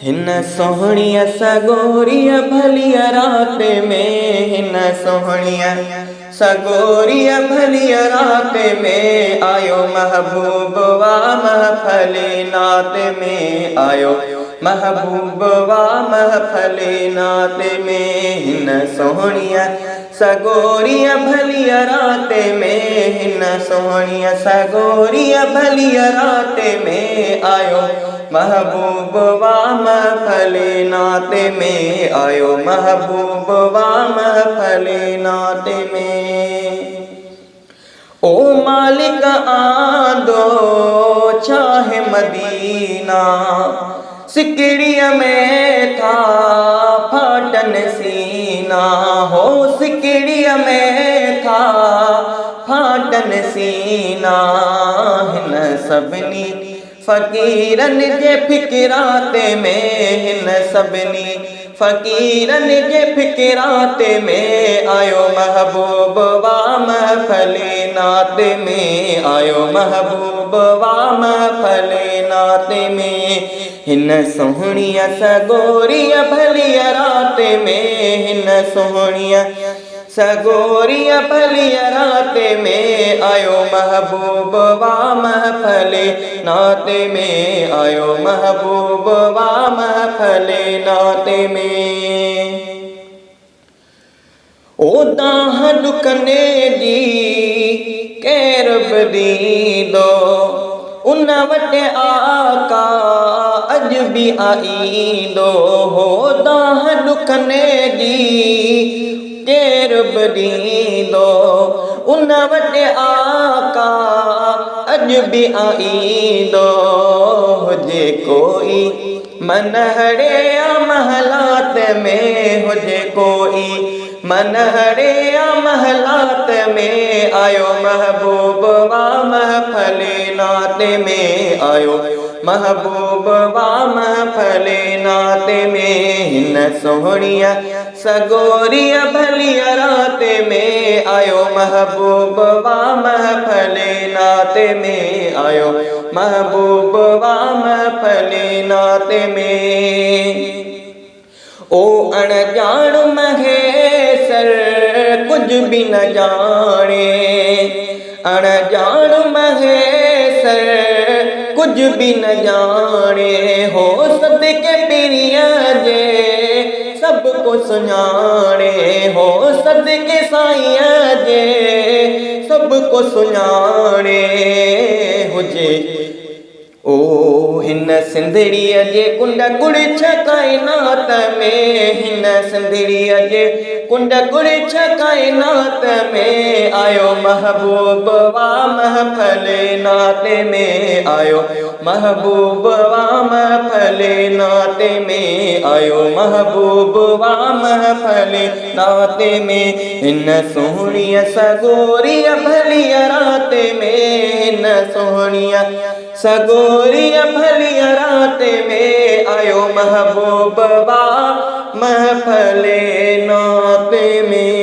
हिन सोहणिया सगोरिया भलिया रात में, हिन सोहणिया सगोरिया भलिया रात में, आयो महबूब वा महफले नात में, आयो महबूब वा महफले नात में। हिन सोहणिया सगोरिया भलिया रात में, हिन सोहणिया सगोरिया भलिया रात में, आयो महबूब वा महफले नात में, आयो महबूब वा महफले नात में। ओ मालिक आंदो चाहे मदीना, सिकड़िया में था फाटन सीना, हो सिकड़िया में था फाटन सीना। हिन सबनी फ़कीरन जे फिकिरात में, हिन सभिनी फ़कीरन जे फिकिरात में, आयो महबूब वा महफले नात में, आयो महबूब वा महफले नात में। हिन सोहणिया सगोरिया भलिया रात में, हिन सोहणिया सगोरिया भलिया रात में, आयो महबूब वा महफले नात में, आयो महबूब वा महफले नात में। ओ दाह दुकने जी कैर बदीदो, उन वट आका अज भी आईदो, हो दाह दुकने जी केर बदीदो, उन वट आका अज भी आईदो। हुजे कोई मनहरे महलात में, हुजे कोई मनहरे महलात में, आयो महबूब वा महफले नात में, आयो महबूब वा महफले नात में। हिन सोहणिया सगोरिया भलिया रात में, आयो महबूब वा महफले नात में, आयो महबूब वा महफले नात में। ओ अणजाण महेसर कुछ भी न जाने, अणजाण महेसर कुछ भी न जाने, हो सदके पिरिया जे सबको सुञाणे, हो सदके साईं जे सबको सुञाणे। हुजे ओ हिन सिंधड़ीअ जे कुंड कुड़िछ काइनात में, हिन सिंधड़ीअ जे कुंड कुड़िछ काइनात में, आयो महबूब वा महफले नात में, आयो महबूब वा महफले नात में, आयो महबूब वा महफले नात में। हिन सोहणिया सगोरिया भलिया रात में, हिन सोहणिया सगोरिया भलिया रात में, आयो महबूब वा महफले नात में।